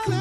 You're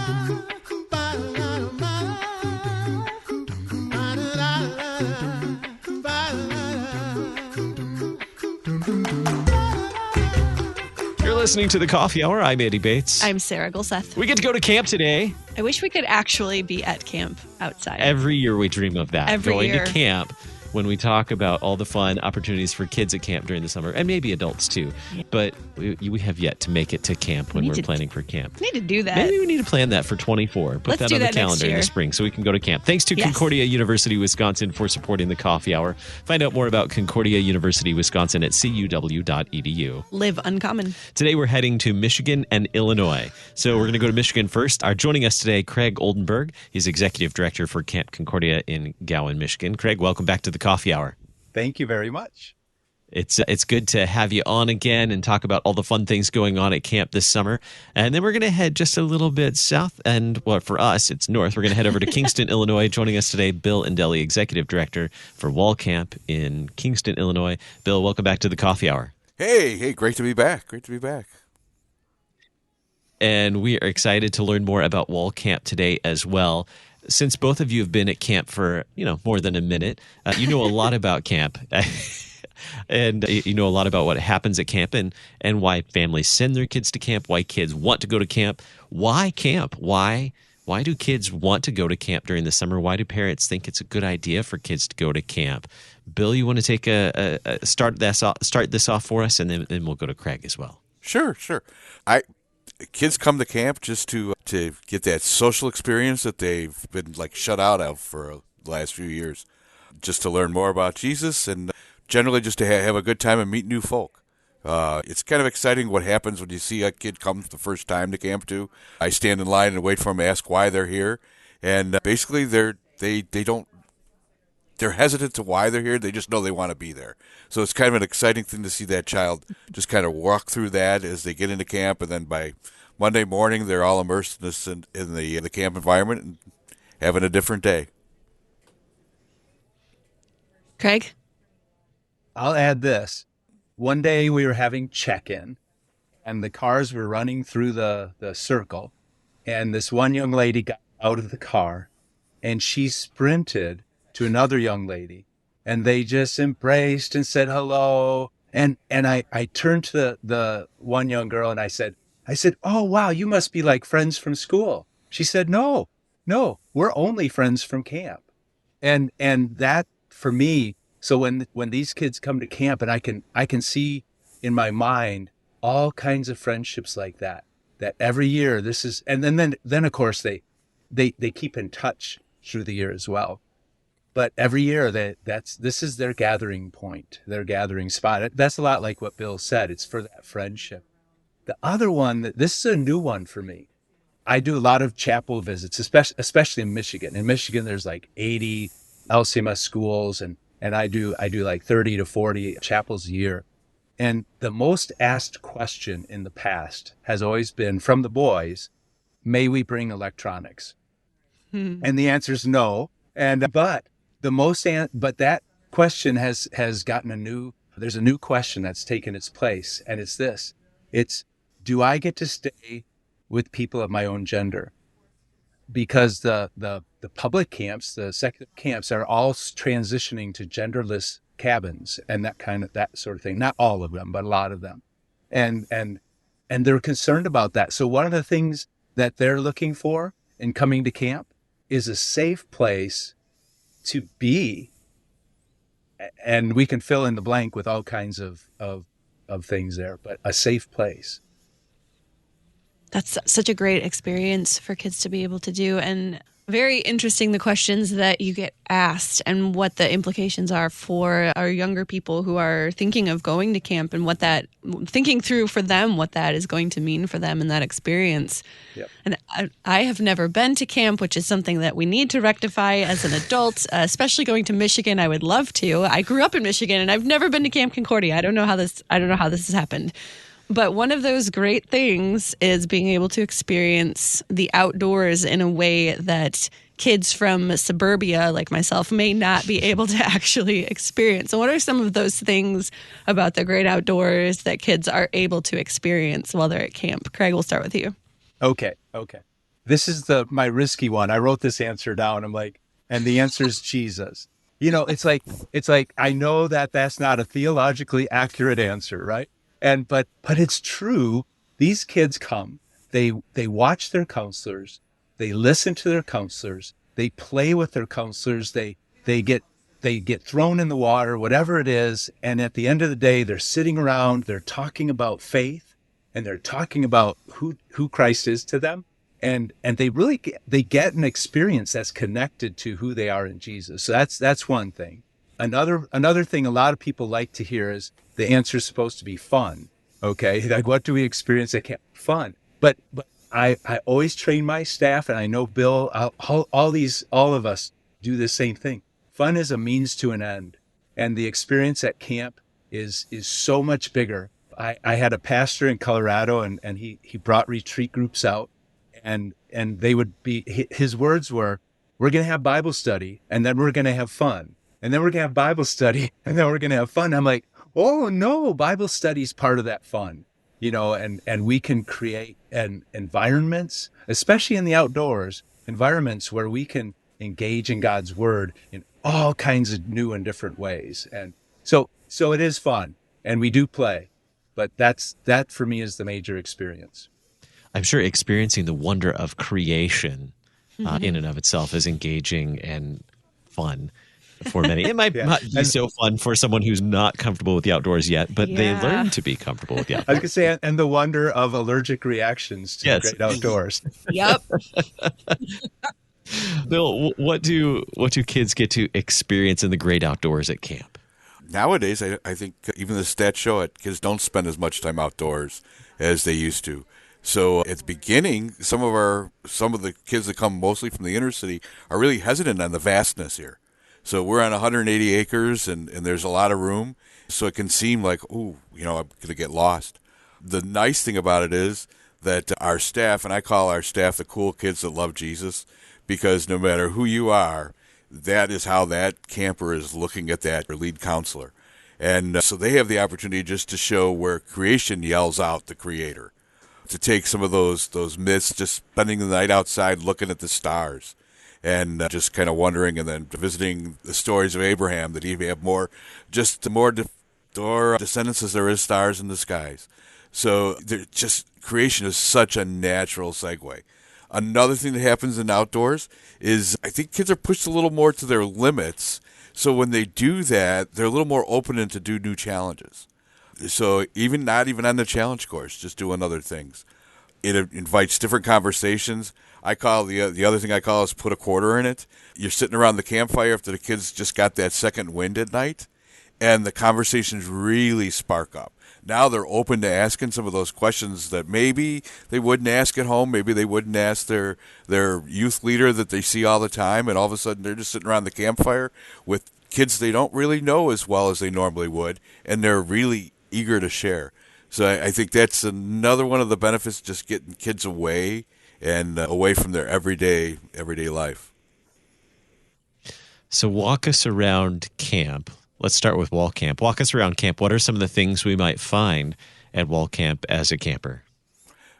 listening to The Coffee Hour. I'm Andy Bates. I'm Sarah Gulseth. We get to go to camp today. I wish we could actually be at camp outside. Every year we dream of that. Every year. To camp when we talk about all the fun opportunities for kids at camp during the summer, and maybe adults too. Yeah. But we have yet to make it to camp when we're planning for camp. We need to do that. Maybe we need to plan that for 24. Put that on the calendar in the spring so we can go to camp. Thanks to Concordia University, Wisconsin for supporting the Coffee Hour. Find out more about Concordia University, Wisconsin at cuw.edu. Live uncommon. Today we're heading to Michigan and Illinois. So we're going to go to Michigan first. Joining us today, Craig Oldenburg. He's Executive Director for Camp Concordia in Gowen, Michigan. Craig, welcome back to the Coffee Hour. Thank you very much. It's good to have you on again and talk about all the fun things going on at camp this summer. And then we're going to head just a little bit south, and well, for us, it's north. We're going to head over to Kingston, Illinois. Joining us today, Bill Indelli, Executive Director for Walcamp in Kingston, Illinois. Bill, welcome back to the Coffee Hour. Hey, great to be back. And we are excited to learn more about Walcamp today as well. Since both of you have been at camp for, more than a minute, you know a lot about camp. And you know a lot about what happens at camp and why families send their kids to camp, why kids want to go to camp. Why camp? Why do kids want to go to camp during the summer? Why do parents think it's a good idea for kids to go to camp? Bill, you want to take start this off for us, and then we'll go to Craig as well. Sure. Kids come to camp just to get that social experience that they've been shut out of for the last few years, just to learn more about Jesus and generally just to have a good time and meet new folk. It's kind of exciting what happens when you see a kid come the first time to camp too. I stand in line and wait for them to ask why they're here, and basically they're hesitant to why they're here. They just know they want to be there. So it's kind of an exciting thing to see that child just kind of walk through that as they get into camp, and then by Monday morning they're all immersed in the camp environment and having a different day. Craig? I'll add this. One day we were having check-in, and the cars were running through the circle, and this one young lady got out of the car, and she sprinted to another young lady, and they just embraced and said hello. And I turned to the one young girl and I said, "Oh, wow, you must be like friends from school." She said, No, we're only friends from camp. And that for me, so when these kids come to camp, and I can see in my mind all kinds of friendships like that every year this is, and then of course they keep in touch through the year as well. But every year this is their gathering point, their gathering spot. That's a lot like what Bill said. It's for that friendship. The other one, this is a new one for me. I do a lot of chapel visits, especially in Michigan. In Michigan, there's 80 LCMS schools, and I do 30 to 40 chapels a year. And the most asked question in the past has always been from the boys, may we bring electronics? And the answer is no. But that question has gotten there's a new question that's taken its place. And it's this, do I get to stay with people of my own gender? Because the public camps, the secular camps are all transitioning to genderless cabins and that sort of thing. Not all of them, but a lot of them. And they're concerned about that. So one of the things that they're looking for in coming to camp is a safe place to be. And we can fill in the blank with all kinds of things there, but a safe place. That's such a great experience for kids to be able to do, and very interesting the questions that you get asked and what the implications are for our younger people who are thinking of going to camp, and thinking through for them what that is going to mean for them in that experience. Yep. And I have never been to camp, which is something that we need to rectify as an adult, especially going to Michigan. I would love to. I grew up in Michigan and I've never been to Camp Concordia. I don't know how this has happened. But one of those great things is being able to experience the outdoors in a way that kids from suburbia like myself may not be able to actually experience. So what are some of those things about the great outdoors that kids are able to experience while they're at camp? Craig, we'll start with you. Okay. this is my risky one. I wrote this answer down. I'm like, and the answer is Jesus. It's like I know that that's not a theologically accurate answer, right? But it's true. These kids come, they watch their counselors, they listen to their counselors, they play with their counselors, they get thrown in the water, whatever it is, and at the end of the day, they're sitting around, they're talking about faith, and they're talking about who Christ is to them. And they really get an experience that's connected to who they are in Jesus. So that's one thing. Another thing a lot of people like to hear is the answer is supposed to be fun. Okay, like what do we experience at camp? Fun. But I always train my staff, and I know Bill, all of us do the same thing. Fun is a means to an end, and the experience at camp is so much bigger. I had a pastor in Colorado, and he brought retreat groups out. And they would be, his words were, we're going to have Bible study, and then we're going to have fun. And then we're going to have Bible study, and then we're going to have fun. I'm like, oh no, Bible study is part of that fun, and we can create environments, especially in the outdoors, environments where we can engage in God's word in all kinds of new and different ways. And so it is fun, and we do play, but that for me is the major experience. I'm sure experiencing the wonder of creation in and of itself is engaging and fun for many. It might not be so fun for someone who's not comfortable with the outdoors yet, but they learn to be comfortable with the outdoors. I was going to say, and the wonder of allergic reactions to the great outdoors. Yep. Bill, what do kids get to experience in the great outdoors at camp? Nowadays, I think even the stats show it, kids don't spend as much time outdoors as they used to. So at the beginning, some of the kids that come mostly from the inner city are really hesitant on the vastness here. So we're on 180 acres and there's a lot of room. So it can seem like, ooh, I'm going to get lost. The nice thing about it is that our staff, and I call our staff the cool kids that love Jesus, because no matter who you are, that is how that camper is looking at that lead counselor. And so they have the opportunity just to show where creation yells out the creator. To take some of those myths, just spending the night outside looking at the stars and just kind of wondering, and then visiting the stories of Abraham, that he may have more descendants as there is stars in the skies. So creation is such a natural segue. Another thing that happens in outdoors is I think kids are pushed a little more to their limits. So when they do that, they're a little more open to do new challenges. So not even on the challenge course, just doing other things. It invites different conversations. I call the other thing I call is put a quarter in it. You're sitting around the campfire after the kids just got that second wind at night, and the conversations really spark up. Now they're open to asking some of those questions that maybe they wouldn't ask at home. Maybe they wouldn't ask their youth leader that they see all the time, and all of a sudden they're just sitting around the campfire with kids they don't really know as well as they normally would, and they're really eager to share. So I think that's another one of the benefits, just getting kids away and away from their everyday life. So walk us around camp. Let's start with Walcamp. Walk us around camp. What are some of the things we might find at Walcamp as a camper?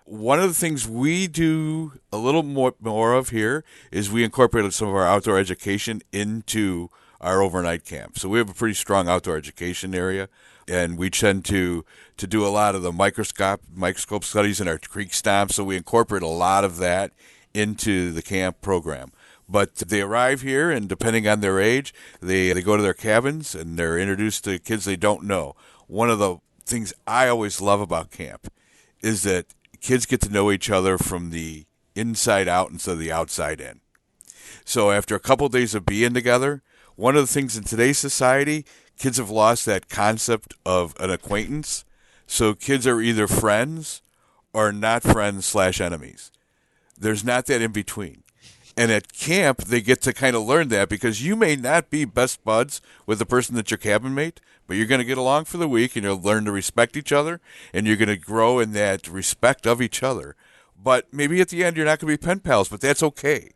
One of the things we do a little more of here is we incorporated some of our outdoor education into our overnight camp. So we have a pretty strong outdoor education area, and we tend to do a lot of the microscope studies in our creek stomps, so we incorporate a lot of that into the camp program. But they arrive here, and depending on their age, they go to their cabins, and they're introduced to kids they don't know. One of the things I always love about camp is that kids get to know each other from the inside out instead of the outside in. So after a couple of days of being together, one of the things in today's society, kids have lost that concept of an acquaintance. So kids are either friends or not friends / enemies. There's not that in between. And at camp, they get to kind of learn that, because you may not be best buds with the person that's your cabin mate, but you're going to get along for the week, and you'll learn to respect each other, and you're going to grow in that respect of each other. But maybe at the end, you're not going to be pen pals, but that's okay,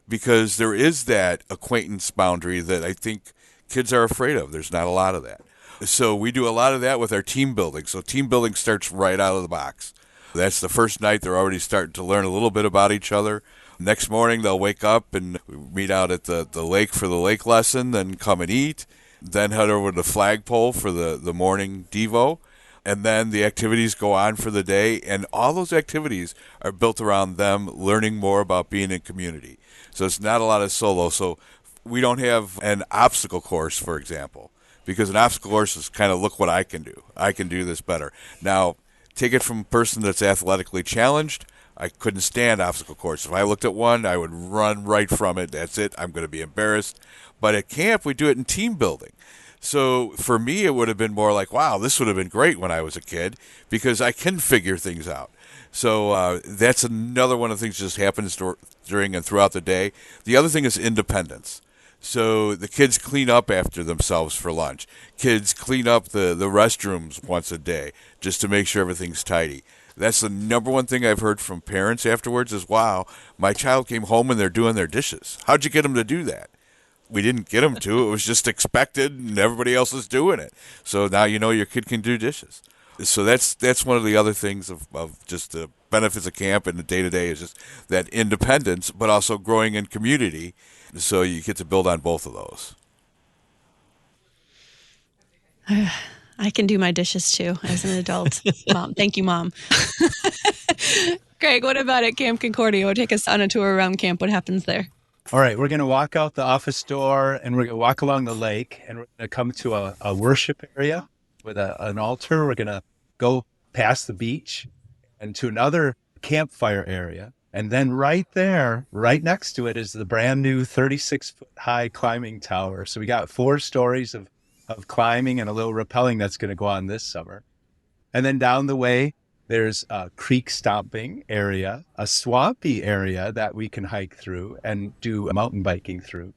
because there is that acquaintance boundary that I think kids are afraid of. There's not a lot of that. So we do a lot of that with our team building. So team building starts right out of the box. That's the first night they're already starting to learn a little bit about each other. Next morning, they'll wake up and meet out at the lake for the lake lesson, then come and eat, then head over to the flagpole for the morning Devo, and then the activities go on for the day, and all those activities are built around them learning more about being in community. So it's not a lot of solo. So we don't have an obstacle course, for example, because an obstacle course is kind of, look what I can do. I can do this better. Now, take it from a person that's athletically challenged. I couldn't stand obstacle course. If I looked at one, I would run right from it. That's it. I'm going to be embarrassed. But at camp, we do it in team building. So for me, it would have been more like, wow, this would have been great when I was a kid because I can figure things out. So that's another one of the things that just happens during and throughout the day. The other thing is independence. So the kids clean up after themselves for lunch. Kids clean up the restrooms once a day just to make sure everything's tidy. That's the number one thing I've heard from parents afterwards is, wow, my child came home and they're doing their dishes. How'd you get them to do that? We didn't get them to. It was just expected and everybody else is doing it. So now you know your kid can do dishes. So that's one of the other things of just the benefits of camp and the day-to-day is just that independence, but also growing in community. So you get to build on both of those. I can do my dishes too as an adult. Mom, thank you, Mom. Greg, what about at Camp Concordia? Take us on a tour around camp. What happens there? All right, we're going to walk out the office door and we're going to walk along the lake and we're going to come to a worship area with an altar. We're going to go past the beach and to another campfire area. And then right there, right next to it is the brand new 36-foot high climbing tower. So we got 4 stories of climbing and a little rappelling that's going to go on this summer. And then down the way, there's a creek stomping area, a swampy area that we can hike through and do mountain biking through.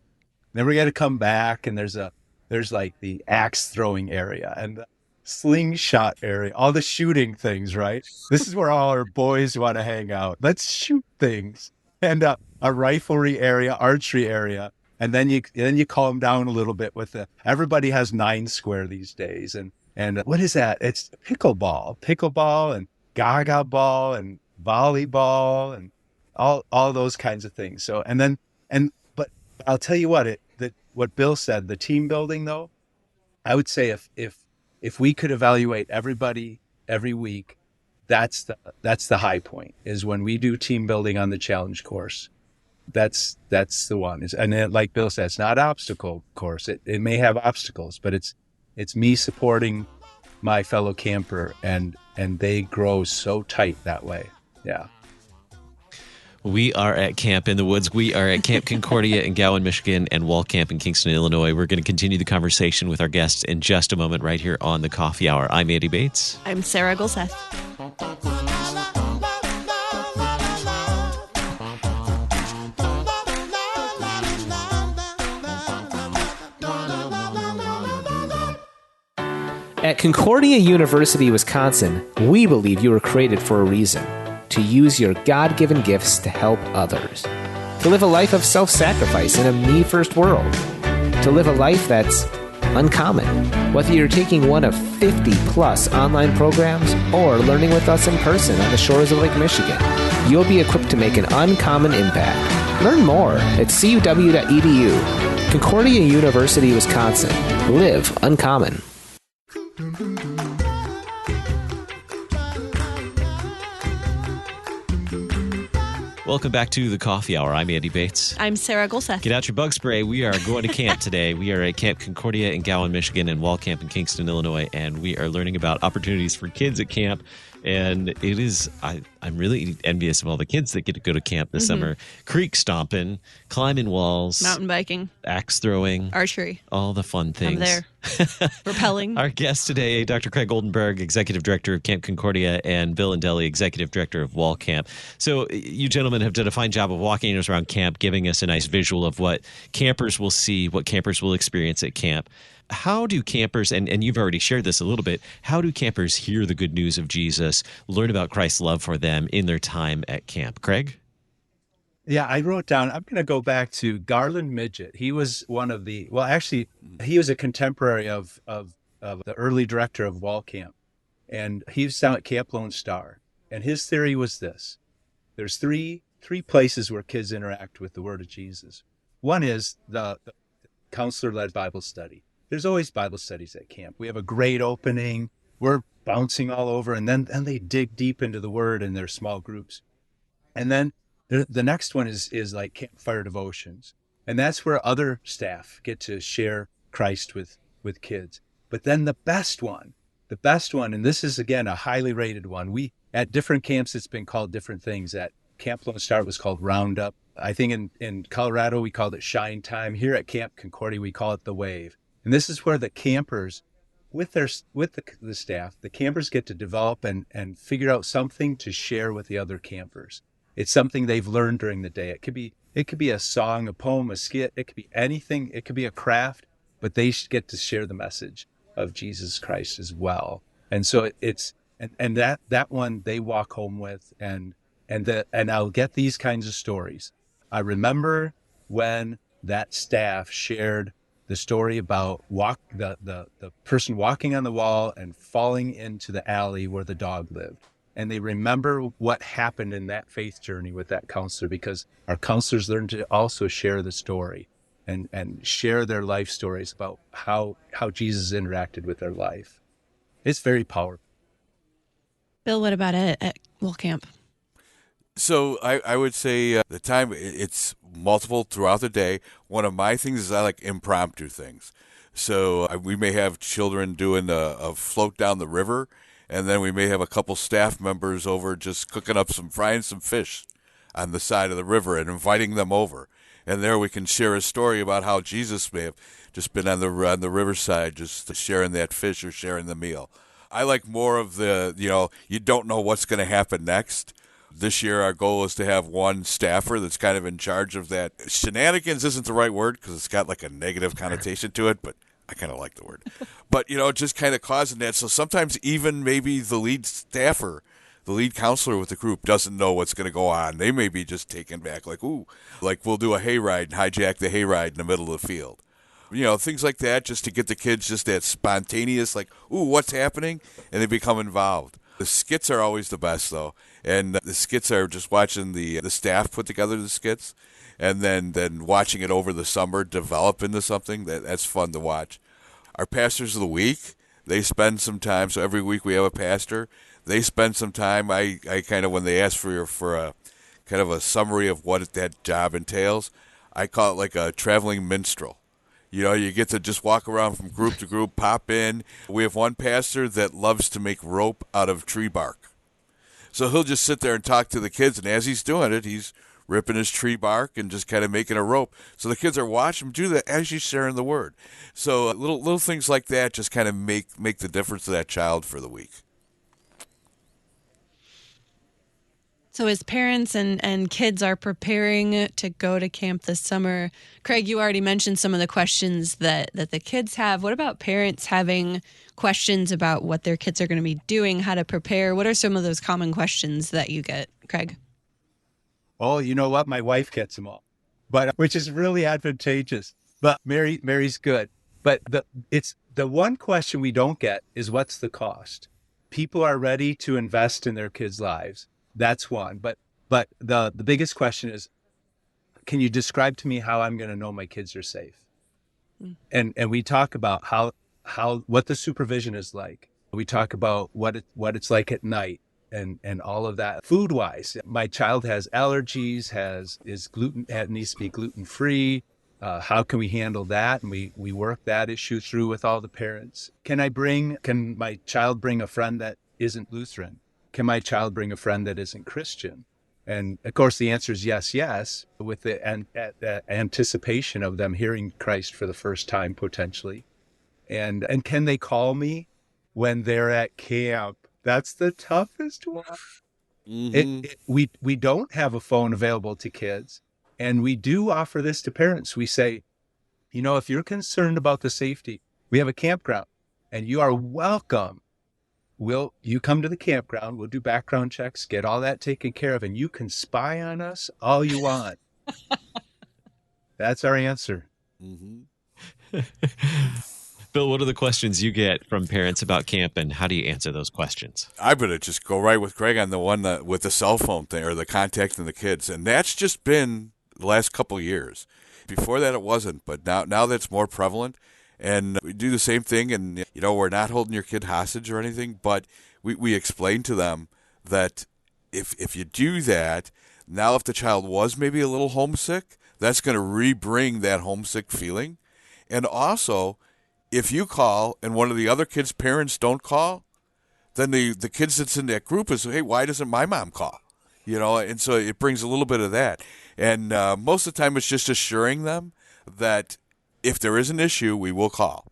Then we're going to come back and there's like the axe throwing area and the slingshot area, all the shooting things, right? This is where all our boys want to hang out. Let's shoot things. And a riflery area, archery area. And then you calm down a little bit with everybody has 9 square these days. And what is that? It's pickleball and gaga ball and volleyball and all those kinds of things. So, but I'll tell you what Bill said, the team building though, I would say if we could evaluate everybody every week, that's the high point is when we do team building on the challenge course. That's the one. And like Bill said, it's not obstacle course. It may have obstacles, but it's me supporting my fellow camper and they grow so tight that way. Yeah. We are at Camp in the Woods. We are at Camp Concordia in Gowen, Michigan, and Walcamp in Kingston, Illinois. We're going to continue the conversation with our guests in just a moment right here on the Coffee Hour. I'm Andy Bates. I'm Sarah Golseth. At Concordia University, Wisconsin, we believe you were created for a reason. To use your God-given gifts to help others. To live a life of self-sacrifice in a me-first world. To live a life that's uncommon. Whether you're taking one of 50-plus online programs or learning with us in person on the shores of Lake Michigan, you'll be equipped to make an uncommon impact. Learn more at cuw.edu. Concordia University, Wisconsin. Live uncommon. Welcome back to the Coffee Hour. I'm Andy Bates. I'm Sarah Golseth. Get out your bug spray. We are going to camp today. We are at Camp Concordia in Gowen, Michigan, and Walcamp in Kingston, Illinois, and we are learning about opportunities for kids at camp. And it is, I'm really envious of all the kids that get to go to camp this summer. Creek stomping, climbing walls, Mountain biking, axe throwing, archery, all the fun things. I'm there. Rappelling. Our guests today, Dr. Craig Oldenburg, Executive Director of Camp Concordia, and Bill Indelli, Executive Director of Walcamp. So you gentlemen have done a fine job of walking us around camp, giving us a nice visual of what campers will see, what campers will experience at camp. How do campers, and you've already shared this a little bit, how do campers hear the good news of Jesus, learn about Christ's love for them in their time at camp? Craig? Yeah, I wrote down, I'm going to go back to Garland Midget. He was he was a contemporary of the early director of Walcamp. And he was down at Camp Lone Star. And his theory was this. There's three places where kids interact with the word of Jesus. One is the counselor-led Bible study. There's always Bible studies at camp. We have a great opening. We're bouncing all over, and then they dig deep into the word in their small groups. And then the next one is like campfire devotions. And that's where other staff get to share Christ with kids. But then the best one, and this is, again, a highly rated one. At different camps, it's been called different things. At Camp Lone Star, it was called Roundup. I think in Colorado, we called it Shine Time. Here at Camp Concordia, we call it The Wave. And this is where the campers, with the staff, the campers get to develop and figure out something to share with the other campers. It's something they've learned during the day. It could be a song, a poem, a skit. It could be anything. It could be a craft, but they get to share the message of Jesus Christ as well. And so and that one they walk home with, and I'll get these kinds of stories. I remember when that staff shared the story about the person walking on the wall and falling into the alley where the dog lived. And they remember what happened in that faith journey with that counselor, because our counselors learned to also share the story and share their life stories about how Jesus interacted with their life. It's very powerful. Bill, what about it at Walcamp? So I would say the time, it's multiple throughout the day. One of my things is I like impromptu things. So we may have children doing a float down the river, and then we may have a couple staff members over just frying some fish on the side of the river and inviting them over. And there we can share a story about how Jesus may have just been on the riverside, just sharing that fish or sharing the meal. I like more of you don't know what's going to happen next. This year, our goal is to have one staffer that's kind of in charge of that. Shenanigans isn't the right word because it's got like a negative connotation to it, but I kind of like the word. But, just kind of causing that. So sometimes even maybe the lead staffer, the lead counselor with the group doesn't know what's going to go on. They may be just taken back like we'll do a hayride and hijack the hayride in the middle of the field. Things like that, just to get the kids just that spontaneous, like, ooh, what's happening? And they become involved. The skits are always the best, though. And the skits are just watching the staff put together the skits and then watching it over the summer develop into something. That's fun to watch. Our pastors of the week, they spend some time. So every week we have a pastor. They spend some time. I kind of, when they ask for a kind of a summary of what that job entails, I call it like a traveling minstrel. You get to just walk around from group to group, pop in. We have one pastor that loves to make rope out of tree bark. So he'll just sit there and talk to the kids, and as he's doing it, he's ripping his tree bark and just kind of making a rope. So the kids are watching him do that as he's sharing the word. So little things like that just kind of make the difference to that child for the week. So as parents and kids are preparing to go to camp this summer, Craig, you already mentioned some of the questions that the kids have. What about parents having questions about what their kids are going to be doing, how to prepare? What are some of those common questions that you get, Craig? Oh, you know what? My wife gets them all, which is really advantageous. But Mary's good. But the one question we don't get is, what's the cost? People are ready to invest in their kids' lives. That's one. But the biggest question is, can you describe to me how I'm going to know my kids are safe? And we talk about what the supervision is like. We talk about what it's like at night and all of that. Food wise, my child has allergies, needs to be gluten free. How can we handle that? And we work that issue through with all the parents. Can my child bring a friend that isn't Lutheran? Can my child bring a friend that isn't Christian? And of course, the answer is yes, with the anticipation of them hearing Christ for the first time, potentially. And can they call me when they're at camp? That's the toughest one. Mm-hmm. We don't have a phone available to kids, and we do offer this to parents. We say, if you're concerned about the safety, we have a campground, and you are welcome. You come to the campground, we'll do background checks, get all that taken care of, and you can spy on us all you want. That's our answer. Mm-hmm. Bill, what are the questions you get from parents about camp, and how do you answer those questions? I better just go right with Greg on the one with the cell phone thing or the contacting the kids. And that's just been the last couple of years. Before that, it wasn't. But now that's more prevalent. And we do the same thing. And, we're not holding your kid hostage or anything. But we explain to them that if you do that, now if the child was maybe a little homesick, that's going to re-bring that homesick feeling. And also, if you call and one of the other kids' parents don't call, then the kids that's in that group is, hey, why doesn't my mom call? And so it brings a little bit of that. And most of the time it's just assuring them that if there is an issue, we will call.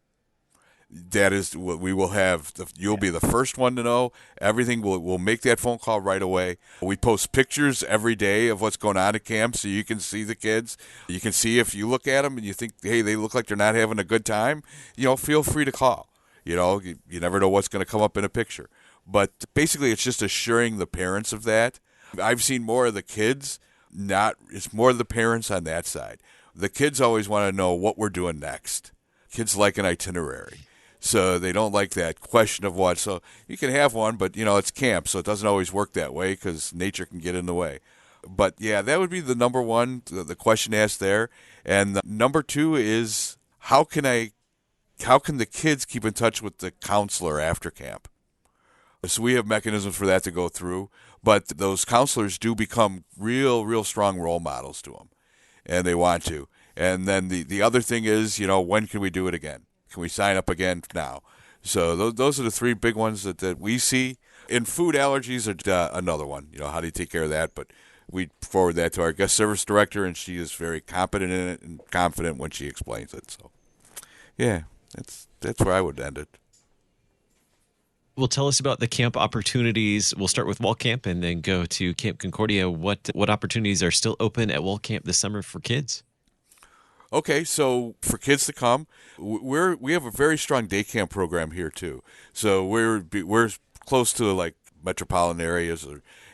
That is what we will have. You'll be the first one to know. Everything we'll make that phone call right away. We post pictures every day of what's going on at camp so you can see the kids. You can see if you look at them and you think, hey, they look like they're not having a good time, feel free to call. You never know what's going to come up in a picture. But basically it's just assuring the parents of that. I've seen more of the kids, it's more of the parents on that side. The kids always want to know what we're doing next. Kids like an itinerary. So they don't like that question of what. So you can have one, but, it's camp, so it doesn't always work that way because nature can get in the way. But, yeah, that would be the number one, the question asked there. And the number two is how can the kids keep in touch with the counselor after camp? So we have mechanisms for that to go through. But those counselors do become real strong role models to them, and they want to. And then the other thing is, when can we do it again? Can we sign up again now? So those are the three big ones that we see. And food allergies are another one. How do you take care of that? But we forward that to our guest service director, and she is very competent in it and confident when she explains it. So, yeah, that's where I would end it. Well, tell us about the camp opportunities. We'll start with Walcamp and then go to Camp Concordia. What opportunities are still open at Walcamp this summer for kids? Okay, so for kids to come, we have a very strong day camp program here too. So we're close to like metropolitan areas,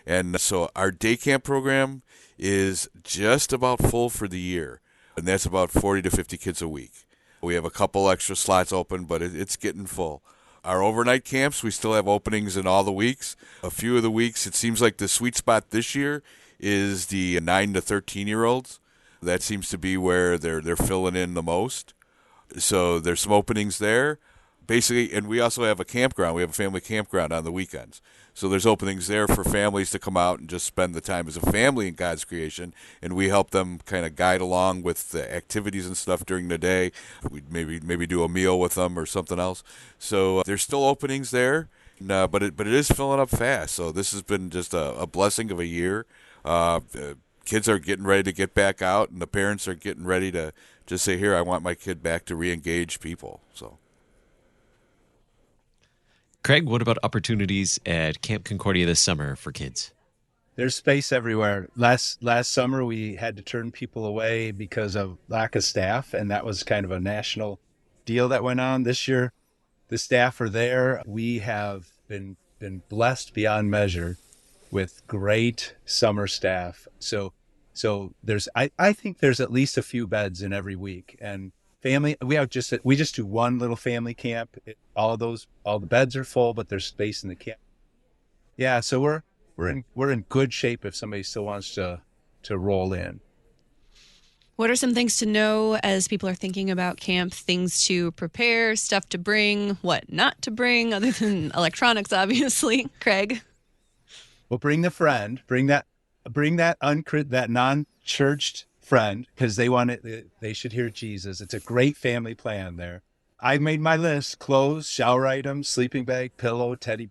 and so our day camp program is just about full for the year, and that's about 40 to 50 kids a week. We have a couple extra slots open, but it's getting full. Our overnight camps, we still have openings in all the weeks. A few of the weeks, it seems like the sweet spot this year is the 9 to 13-year-olds. That seems to be where they're filling in the most. So there's some openings there. Basically, and we also have a campground. We have a family campground on the weekends. So there's openings there for families to come out and just spend the time as a family in God's creation. And we help them kind of guide along with the activities and stuff during the day. We maybe do a meal with them or something else. So there's still openings there, but it is filling up fast. So this has been just a blessing of a year. Kids are getting ready to get back out, and the parents are getting ready to just say, here, I want my kid back to re-engage people. So, Craig, what about opportunities at Camp Concordia this summer for kids? There's space everywhere. Last summer, we had to turn people away because of lack of staff, and that was kind of a national deal that went on. This year, the staff are there. We have been blessed beyond measure with great summer staff. So there's I think there's at least a few beds in every week. And family, we just do one little family camp. All the beds are full, but there's space in the camp. Yeah, so we're in good shape if somebody still wants to roll in. What are some things to know as people are thinking about camp? Things to prepare, stuff to bring, what not to bring, other than electronics, obviously. Craig? Well, bring the friend. Bring that non-churched friend, because they should hear Jesus. It's a great family plan there. I made my list: clothes, shower items, sleeping bag, pillow, teddy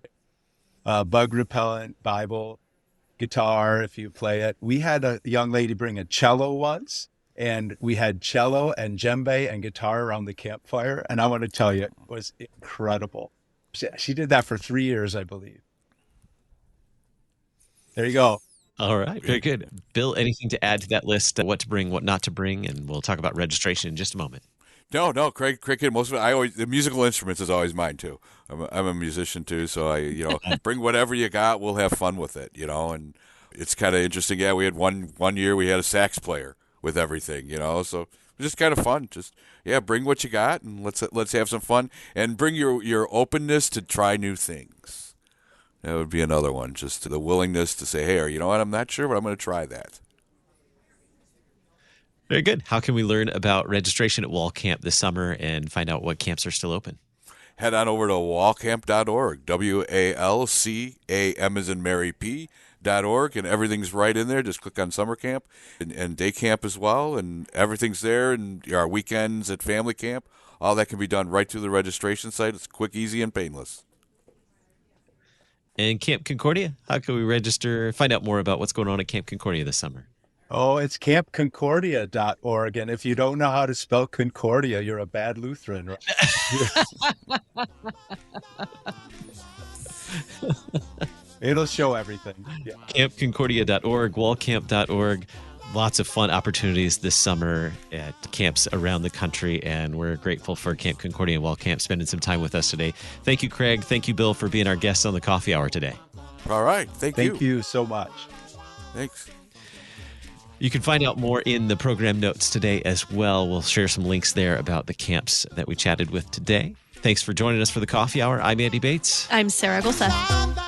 bear, bug repellent, Bible, guitar if you play it. We had a young lady bring a cello once, and we had cello and djembe and guitar around the campfire. And I want to tell you, it was incredible. She did that for 3 years, I believe. There you go. All right. Very good. Bill, anything to add to that list? What to bring, what not to bring? And we'll talk about registration in just a moment. No, Craig hit most of it. The musical instruments is always mine too. I'm a musician too, so I bring whatever you got. We'll have fun with it, and it's kind of interesting. Yeah, we had one year we had a sax player, with everything, So it's just kind of fun. Just bring what you got and let's have some fun and bring your openness to try new things. That would be another one. Just the willingness to say, hey, you know what? I'm not sure, but I'm going to try that. Very good. How can we learn about registration at Walcamp this summer and find out what camps are still open? Head on over to walcamp.org, WALCAM as in Mary P.org, and everything's right in there. Just click on summer camp and day camp as well, and everything's there, and our weekends at family camp. All that can be done right through the registration site. It's quick, easy, and painless. And Camp Concordia, how can we register, find out more about what's going on at Camp Concordia this summer? Oh, it's campconcordia.org. And if you don't know how to spell Concordia, you're a bad Lutheran, right? It'll show everything. Yeah. Campconcordia.org, walcamp.org. Lots of fun opportunities this summer at camps around the country, and we're grateful for Camp Concordia and Walcamp spending some time with us today. Thank you, Craig. Thank you, Bill, for being our guests on the Coffee Hour today. All right. Thank you. Thank you so much. Thanks. You can find out more in the program notes today as well. We'll share some links there about the camps that we chatted with today. Thanks for joining us for the Coffee Hour. I'm Andy Bates. I'm Sarah Gulseth.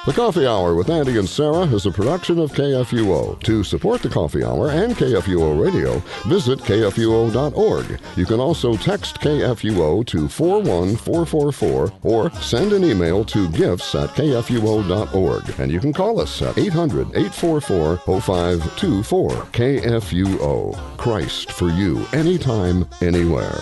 The Coffee Hour with Andy and Sarah is a production of KFUO. To support the Coffee Hour and KFUO Radio, visit KFUO.org. You can also text KFUO to 41444 or send an email to gifts@KFUO.org. And you can call us at 800-844-0524. KFUO. Christ for you, anytime, anywhere.